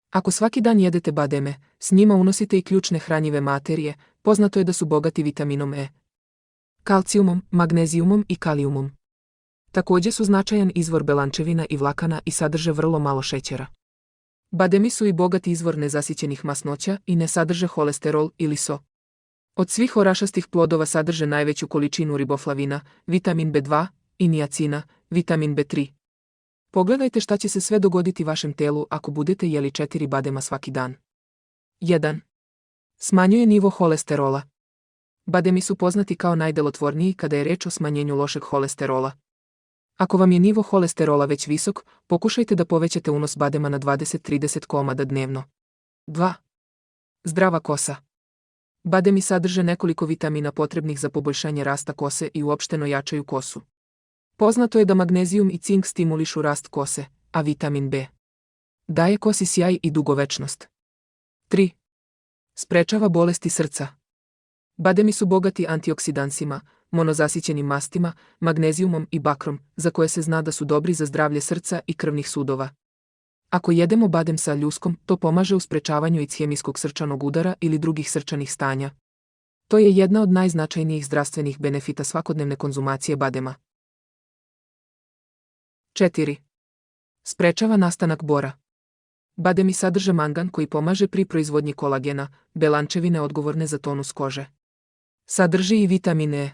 Ako svaki dan jedete bademe, s njima unosite i ključne hranjive materije, poznato je da su bogati vitaminom E, kalcijumom, magnezijumom i kalijumom. Također su značajan izvor belančevina i vlakana i sadrže vrlo malo šećera. Bademi su i bogati izvor nezasićenih masnoća i ne sadrže holesterol ili so. Od svih orašastih plodova sadrže najveću količinu riboflavina, vitamin B2 i niacina, vitamin B3. Pogledajte šta će se sve dogoditi vašem telu ako budete jeli 4 badema svaki dan. 1. Smanjuje nivo holesterola. Bademi su poznati kao najdelotvorniji kada je reč o smanjenju lošeg holesterola. Ako vam je nivo holesterola već visok, pokušajte da povećate unos badema na 20-30 komada dnevno. 2. Zdrava kosa. Bademi sadrže nekoliko vitamina potrebnih za poboljšanje rasta kose i uopšteno jačaju kosu. Poznato je da magnezijum i cink stimulišu rast kose, a vitamin B daje kosi sjaj i dugovečnost. 3. Sprečava bolesti srca. Bademi su bogati antioksidansima, monozasićenim mastima, magnezijumom i bakrom, za koje se zna da su dobri za zdravlje srca i krvnih sudova. Ako jedemo badem sa ljuskom, to pomaže u sprečavanju ishemijskog srčanog udara ili drugih srčanih stanja. To je jedna od najznačajnijih zdravstvenih benefita svakodnevne konzumacije badema. 4. Sprečava nastanak bora. Bademi sadrže mangan koji pomaže pri proizvodnji kolagena, belančevine odgovorne za tonus kože. Sadrži i vitamin E,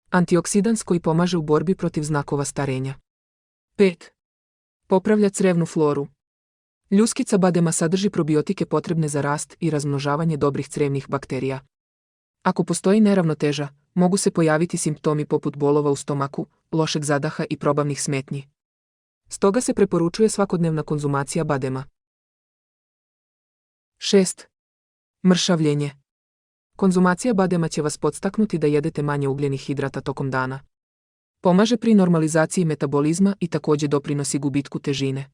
antioksidans koji pomaže u borbi protiv znakova starenja. 5. Popravlja crevnu floru. Ljuskica badema sadrži probiotike potrebne za rast i razmnožavanje dobrih crevnih bakterija. Ako postoji neravnoteža, mogu se pojaviti simptomi poput bolova u stomaku, lošeg zadaha i probavnih smetnji. Stoga se preporučuje svakodnevna konzumacija badema. 6. Mršavljenje. Konzumacija badema će vas podstaknuti da jedete manje ugljenih hidrata tokom dana. Pomaže pri normalizaciji metabolizma i također doprinosi gubitku težine.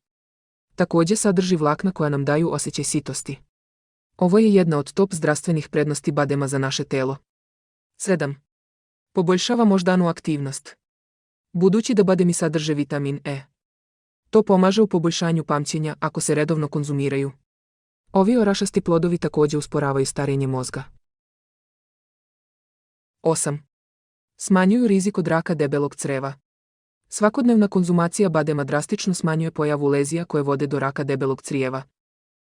Također sadrži vlakna koja nam daju osjećaj sitosti. Ovo je jedna od top zdravstvenih prednosti badema za naše telo. 7. Poboljšava moždanu aktivnost. Budući da bademi sadrže vitamin E, to pomaže u poboljšanju pamćenja ako se redovno konzumiraju. Ovi orašasti plodovi također usporavaju starenje mozga. 8. Smanjuju rizik od raka debelog creva. Svakodnevna konzumacija badema drastično smanjuje pojavu lezija koje vode do raka debelog crijeva.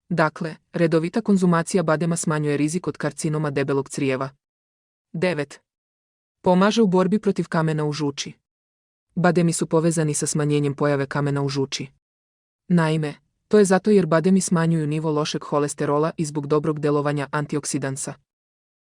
Dakle, redovita konzumacija badema smanjuje rizik od karcinoma debelog crijeva. 9. Pomaže u borbi protiv kamena u žuči. Bademi su povezani sa smanjenjem pojave kamena u žuči. Naime, to je zato jer bademi smanjuju nivo lošeg holesterola i zbog dobrog delovanja antioksidansa.